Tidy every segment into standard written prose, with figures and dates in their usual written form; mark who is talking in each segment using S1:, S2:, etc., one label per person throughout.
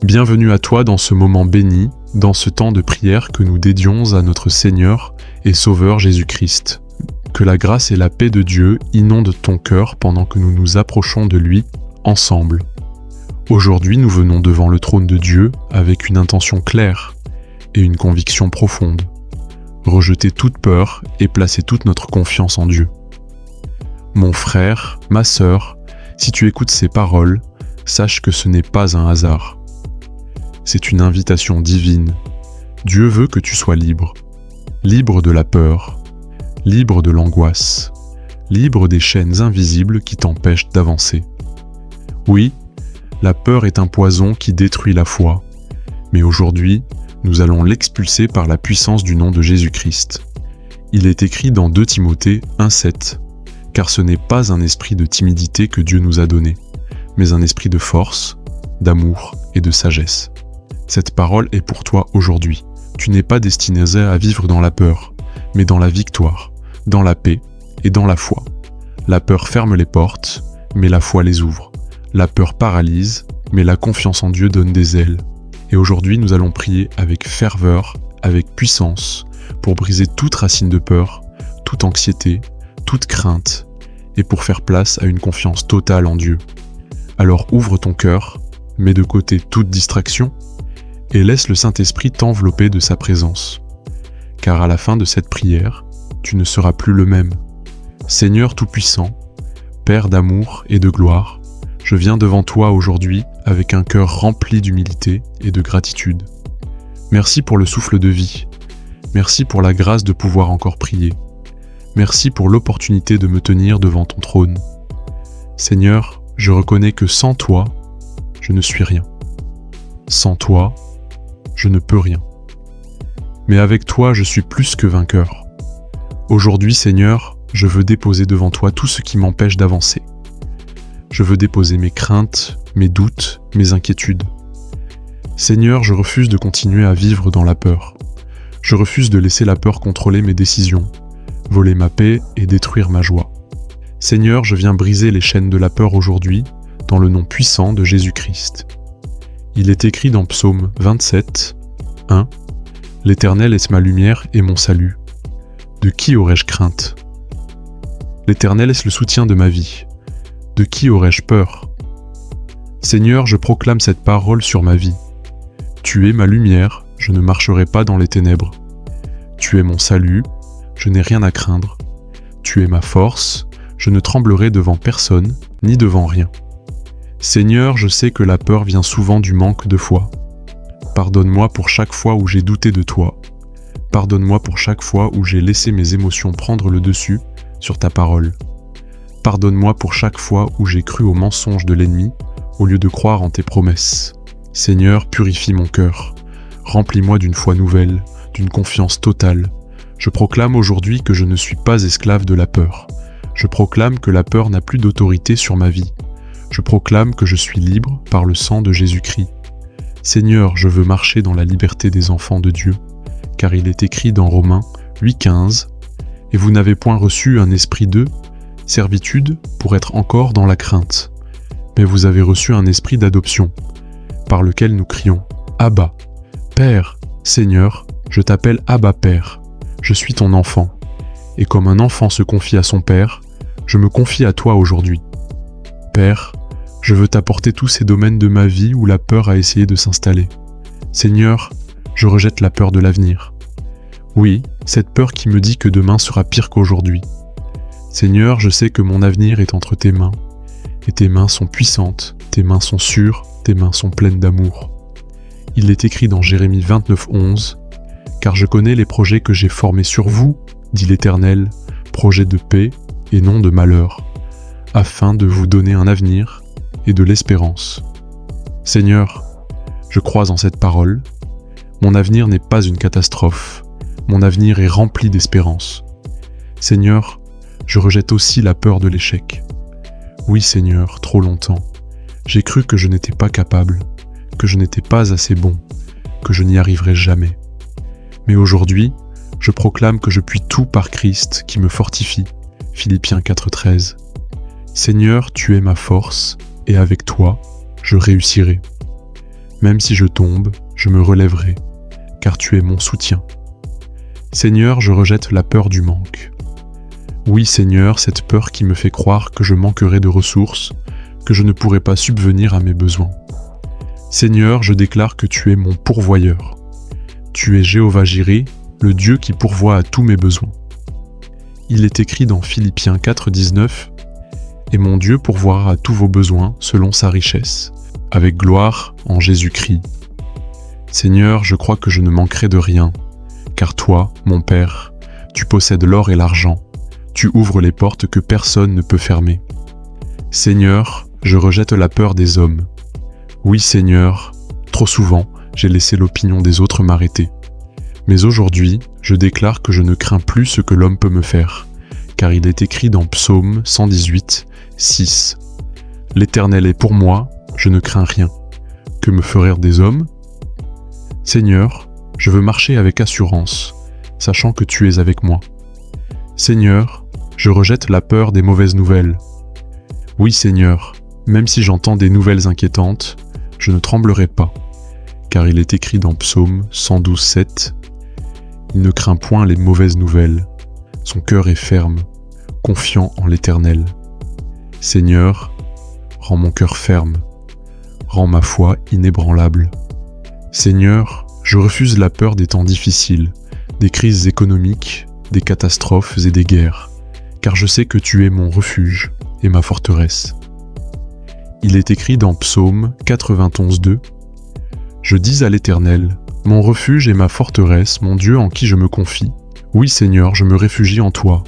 S1: Bienvenue à toi dans ce moment béni, dans ce temps de prière que nous dédions à notre Seigneur et Sauveur Jésus-Christ. Que la grâce et la paix de Dieu inondent ton cœur pendant que nous nous approchons de lui ensemble. Aujourd'hui, nous venons devant le trône de Dieu avec une intention claire et une conviction profonde. Rejeter toute peur et placer toute notre confiance en Dieu. Mon frère, ma sœur, si tu écoutes ces paroles, sache que ce n'est pas un hasard. C'est une invitation divine. Dieu veut que tu sois libre. Libre de la peur, libre de l'angoisse, libre des chaînes invisibles qui t'empêchent d'avancer. Oui, la peur est un poison qui détruit la foi, mais aujourd'hui, nous allons l'expulser par la puissance du nom de Jésus-Christ. Il est écrit dans 2 Timothée 1,7, car ce n'est pas un esprit de timidité que Dieu nous a donné, mais un esprit de force, d'amour et de sagesse. Cette parole est pour toi aujourd'hui. Tu n'es pas destiné à vivre dans la peur, mais dans la victoire, dans la paix et dans la foi. La peur ferme les portes, mais la foi les ouvre. La peur paralyse, mais la confiance en Dieu donne des ailes. Et aujourd'hui, nous allons prier avec ferveur, avec puissance, pour briser toute racine de peur, toute anxiété, toute crainte, et pour faire place à une confiance totale en Dieu. Alors ouvre ton cœur, mets de côté toute distraction, et laisse le Saint-Esprit t'envelopper de sa présence. Car à la fin de cette prière, tu ne seras plus le même. Seigneur Tout-Puissant, Père d'amour et de gloire, je viens devant toi aujourd'hui avec un cœur rempli d'humilité et de gratitude. Merci pour le souffle de vie. Merci pour la grâce de pouvoir encore prier. Merci pour l'opportunité de me tenir devant ton trône. Seigneur, je reconnais que sans toi, je ne suis rien. Sans toi, je ne peux rien. Mais avec toi, je suis plus que vainqueur. Aujourd'hui, Seigneur, je veux déposer devant toi tout ce qui m'empêche d'avancer. Je veux déposer mes craintes, mes doutes, mes inquiétudes. Seigneur, je refuse de continuer à vivre dans la peur. Je refuse de laisser la peur contrôler mes décisions, voler ma paix et détruire ma joie. Seigneur, je viens briser les chaînes de la peur aujourd'hui, dans le nom puissant de Jésus-Christ. Il est écrit dans Psaume 27, 1 « L'Éternel est ma lumière et mon salut. De qui aurais-je crainte? L'Éternel est le soutien de ma vie. De qui aurais-je peur? Seigneur, je proclame cette parole sur ma vie. Tu es ma lumière, je ne marcherai pas dans les ténèbres. Tu es mon salut, je n'ai rien à craindre. Tu es ma force, je ne tremblerai devant personne, ni devant rien. Seigneur, je sais que la peur vient souvent du manque de foi. Pardonne-moi pour chaque fois où j'ai douté de toi. Pardonne-moi pour chaque fois où j'ai laissé mes émotions prendre le dessus sur ta parole. Pardonne-moi pour chaque fois où j'ai cru aux mensonges de l'ennemi au lieu de croire en tes promesses. Seigneur, purifie mon cœur. Remplis-moi d'une foi nouvelle, d'une confiance totale. Je proclame aujourd'hui que je ne suis pas esclave de la peur. Je proclame que la peur n'a plus d'autorité sur ma vie. Je proclame que je suis libre par le sang de Jésus-Christ. Seigneur, je veux marcher dans la liberté des enfants de Dieu, car il est écrit dans Romains 8,15 « Et vous n'avez point reçu un esprit de servitude pour être encore dans la crainte, mais vous avez reçu un esprit d'adoption, par lequel nous crions « Abba, Père, Seigneur, je t'appelle Abba Père, je suis ton enfant, et comme un enfant se confie à son Père, je me confie à toi aujourd'hui. Père, je veux t'apporter tous ces domaines de ma vie où la peur a essayé de s'installer. Seigneur, je rejette la peur de l'avenir. Oui, cette peur qui me dit que demain sera pire qu'aujourd'hui. Seigneur, je sais que mon avenir est entre tes mains, et tes mains sont puissantes, tes mains sont sûres, tes mains sont pleines d'amour. Il est écrit dans Jérémie 29,11 « Car je connais les projets que j'ai formés sur vous, dit l'Éternel, projets de paix et non de malheur, afin de vous donner un avenir et de l'espérance. » Seigneur, je crois en cette parole. Mon avenir n'est pas une catastrophe. Mon avenir est rempli d'espérance. Seigneur, je rejette aussi la peur de l'échec. Oui, Seigneur, trop longtemps, j'ai cru que je n'étais pas capable, que je n'étais pas assez bon, que je n'y arriverais jamais. Mais aujourd'hui, je proclame que je puis tout par Christ qui me fortifie. Philippiens 4,13. Seigneur, tu es ma force, et avec toi, je réussirai. Même si je tombe, je me relèverai, car tu es mon soutien. Seigneur, je rejette la peur du manque. Oui, Seigneur, cette peur qui me fait croire que je manquerai de ressources, que je ne pourrai pas subvenir à mes besoins. Seigneur, je déclare que tu es mon pourvoyeur. Tu es Jéhovah Jireh, le Dieu qui pourvoit à tous mes besoins. Il est écrit dans Philippiens 4,19 « Et mon Dieu pourvoira à tous vos besoins selon sa richesse, avec gloire en Jésus-Christ. » Seigneur, je crois que je ne manquerai de rien, car toi, mon Père, tu possèdes l'or et l'argent, tu ouvres les portes que personne ne peut fermer. Seigneur, je rejette la peur des hommes. Oui, Seigneur, trop souvent, j'ai laissé l'opinion des autres m'arrêter. Mais aujourd'hui, je déclare que je ne crains plus ce que l'homme peut me faire, car il est écrit dans Psaume 118, 6. « L'Éternel est pour moi, je ne crains rien. Que me feraient des hommes ? Seigneur, je veux marcher avec assurance, sachant que tu es avec moi. Seigneur, je rejette la peur des mauvaises nouvelles. Oui, Seigneur, même si j'entends des nouvelles inquiétantes, je ne tremblerai pas, car il est écrit dans Psaume 112, 7. Il ne craint point les mauvaises nouvelles. Son cœur est ferme, confiant en l'Éternel. Seigneur, rends mon cœur ferme, rends ma foi inébranlable. Seigneur, je refuse la peur des temps difficiles, des crises économiques, des catastrophes et des guerres, car je sais que tu es mon refuge et ma forteresse. Il est écrit dans Psaume 91, 2. « Je dis à l'Éternel, mon refuge et ma forteresse, mon Dieu en qui je me confie. Oui, Seigneur, je me réfugie en toi.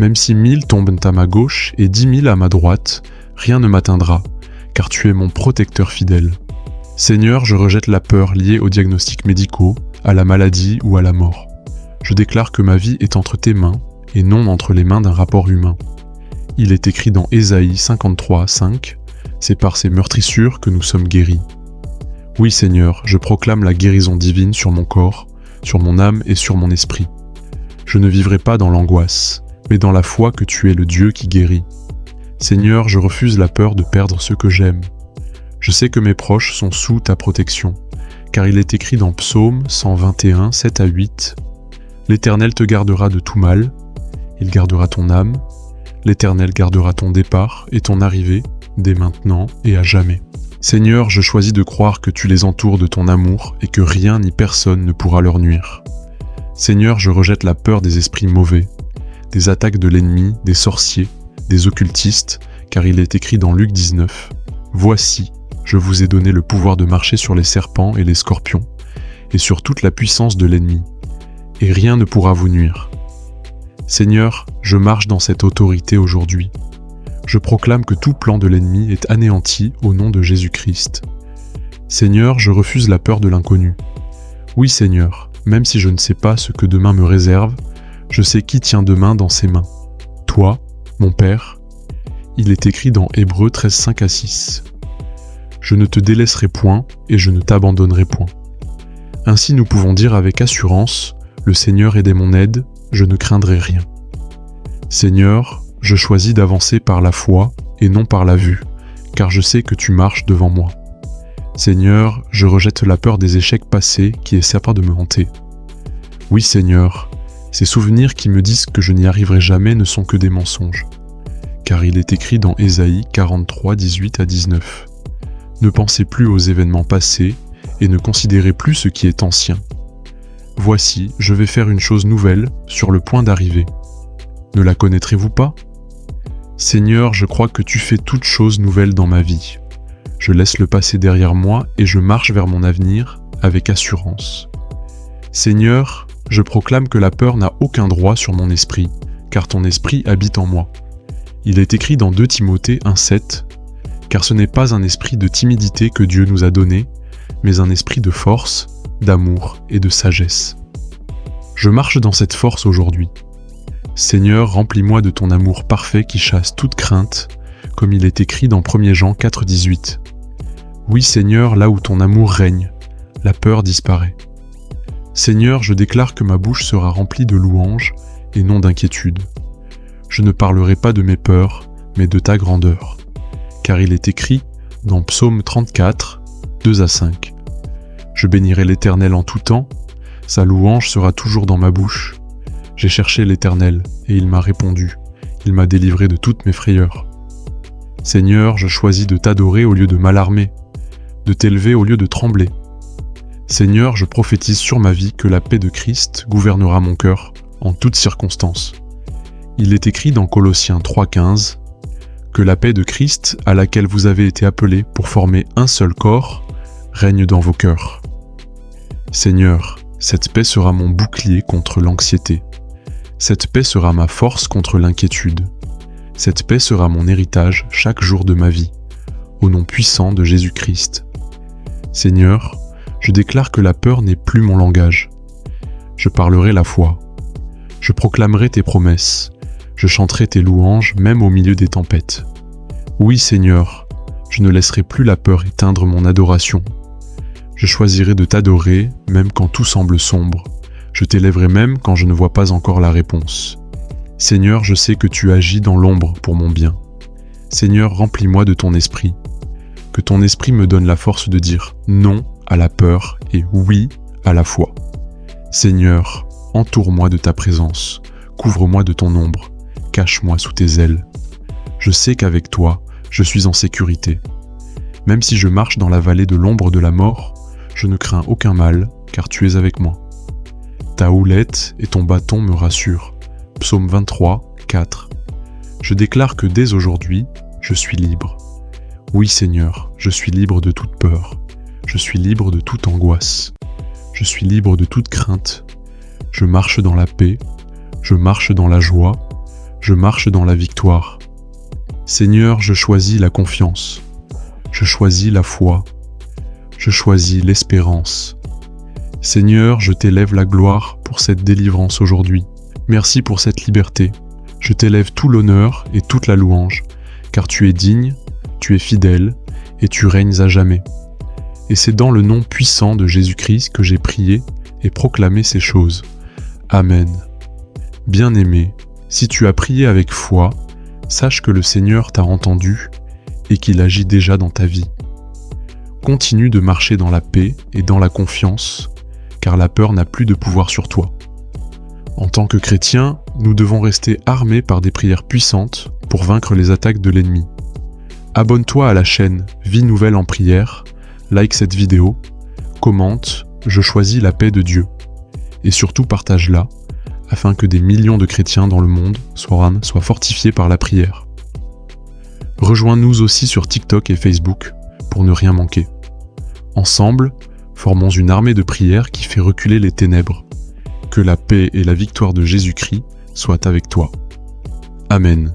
S1: Même si 1000 tombent à ma gauche et 10 000 à ma droite, rien ne m'atteindra, car tu es mon protecteur fidèle. Seigneur, je rejette la peur liée aux diagnostics médicaux, à la maladie ou à la mort. Je déclare que ma vie est entre tes mains et non entre les mains d'un rapport humain. Il est écrit dans Ésaïe 53, 5, « C'est par ces meurtrissures que nous sommes guéris. » Oui, Seigneur, je proclame la guérison divine sur mon corps, sur mon âme et sur mon esprit. Je ne vivrai pas dans l'angoisse, mais dans la foi que tu es le Dieu qui guérit. Seigneur, je refuse la peur de perdre ceux que j'aime. Je sais que mes proches sont sous ta protection, car il est écrit dans Psaume 121, 7 à 8, « L'Éternel te gardera de tout mal, il gardera ton âme, l'Éternel gardera ton départ et ton arrivée, dès maintenant et à jamais. » Seigneur, je choisis de croire que tu les entoures de ton amour et que rien ni personne ne pourra leur nuire. Seigneur, je rejette la peur des esprits mauvais, des attaques de l'ennemi, des sorciers, des occultistes, car il est écrit dans Luc 19, « Voici, je vous ai donné le pouvoir de marcher sur les serpents et les scorpions, et sur toute la puissance de l'ennemi, et rien ne pourra vous nuire. » Seigneur, je marche dans cette autorité aujourd'hui. Je proclame que tout plan de l'ennemi est anéanti au nom de Jésus-Christ. Seigneur, je refuse la peur de l'inconnu. Oui, Seigneur, même si je ne sais pas ce que demain me réserve, je sais qui tient demain dans ses mains. Toi, mon Père, il est écrit dans Hébreux 13, 5 à 6. « Je ne te délaisserai point et je ne t'abandonnerai point. » Ainsi nous pouvons dire avec assurance, « Le Seigneur est mon aide, je ne craindrai rien. » Seigneur, je choisis d'avancer par la foi et non par la vue, car je sais que tu marches devant moi. Seigneur, je rejette la peur des échecs passés qui est certain de me hanter. Oui, Seigneur, ces souvenirs qui me disent que je n'y arriverai jamais ne sont que des mensonges, car il est écrit dans Ésaïe 43, 18 à 19. « Ne pensez plus aux événements passés et ne considérez plus ce qui est ancien. Voici, je vais faire une chose nouvelle sur le point d'arriver. Ne la connaîtrez-vous pas ? Seigneur, je crois que tu fais toutes choses nouvelles dans ma vie. Je laisse le passé derrière moi et je marche vers mon avenir avec assurance. Seigneur, je proclame que la peur n'a aucun droit sur mon esprit, car ton esprit habite en moi. Il est écrit dans 2 Timothée 1,7 « Car ce n'est pas un esprit de timidité que Dieu nous a donné, mais un esprit de force, d'amour et de sagesse. » Je marche dans cette force aujourd'hui. Seigneur, remplis-moi de ton amour parfait qui chasse toute crainte, comme il est écrit dans 1 Jean 4, 18. Oui, Seigneur, là où ton amour règne, la peur disparaît. Seigneur, je déclare que ma bouche sera remplie de louanges et non d'inquiétude. Je ne parlerai pas de mes peurs, mais de ta grandeur. Car il est écrit dans Psaume 34, 2 à 5. Je bénirai l'Éternel en tout temps, sa louange sera toujours dans ma bouche. J'ai cherché l'Éternel, et il m'a répondu, il m'a délivré de toutes mes frayeurs. Seigneur, je choisis de t'adorer au lieu de m'alarmer, de t'élever au lieu de trembler. Seigneur, je prophétise sur ma vie que la paix de Christ gouvernera mon cœur en toutes circonstances. Il est écrit dans Colossiens 3,15 que la paix de Christ, à laquelle vous avez été appelés pour former un seul corps, règne dans vos cœurs. Seigneur, cette paix sera mon bouclier contre l'anxiété. Cette paix sera ma force contre l'inquiétude. Cette paix sera mon héritage chaque jour de ma vie, au nom puissant de Jésus-Christ. Seigneur, je déclare que la peur n'est plus mon langage. Je parlerai la foi. Je proclamerai tes promesses. Je chanterai tes louanges même au milieu des tempêtes. Oui, Seigneur, je ne laisserai plus la peur éteindre mon adoration. Je choisirai de t'adorer même quand tout semble sombre. Je t'élèverai même quand je ne vois pas encore la réponse. Seigneur, je sais que tu agis dans l'ombre pour mon bien. Seigneur, remplis-moi de ton esprit. Que ton esprit me donne la force de dire non à la peur et oui à la foi. Seigneur, entoure-moi de ta présence, couvre-moi de ton ombre, cache-moi sous tes ailes. Je sais qu'avec toi, je suis en sécurité. Même si je marche dans la vallée de l'ombre de la mort, je ne crains aucun mal, car tu es avec moi. Ta houlette et ton bâton me rassurent. Psaume 23, 4. Je déclare que dès aujourd'hui, je suis libre. Oui Seigneur, je suis libre de toute peur. Je suis libre de toute angoisse. Je suis libre de toute crainte. Je marche dans la paix. Je marche dans la joie. Je marche dans la victoire. Seigneur, je choisis la confiance. Je choisis la foi. Je choisis l'espérance. Seigneur, je t'élève la gloire pour cette délivrance aujourd'hui. Merci pour cette liberté. Je t'élève tout l'honneur et toute la louange, car tu es digne, tu es fidèle et tu règnes à jamais. Et c'est dans le nom puissant de Jésus-Christ que j'ai prié et proclamé ces choses. Amen. Bien-aimé, si tu as prié avec foi, sache que le Seigneur t'a entendu et qu'il agit déjà dans ta vie. Continue de marcher dans la paix et dans la confiance, car la peur n'a plus de pouvoir sur toi. En tant que chrétiens, nous devons rester armés par des prières puissantes pour vaincre les attaques de l'ennemi. Abonne-toi à la chaîne Vie Nouvelle en prière, like cette vidéo, commente « Je choisis la paix de Dieu » et surtout partage-la afin que des millions de chrétiens dans le monde soient fortifiés par la prière. Rejoins-nous aussi sur TikTok et Facebook pour ne rien manquer. Ensemble, formons une armée de prière qui fait reculer les ténèbres. Que la paix et la victoire de Jésus-Christ soient avec toi. Amen.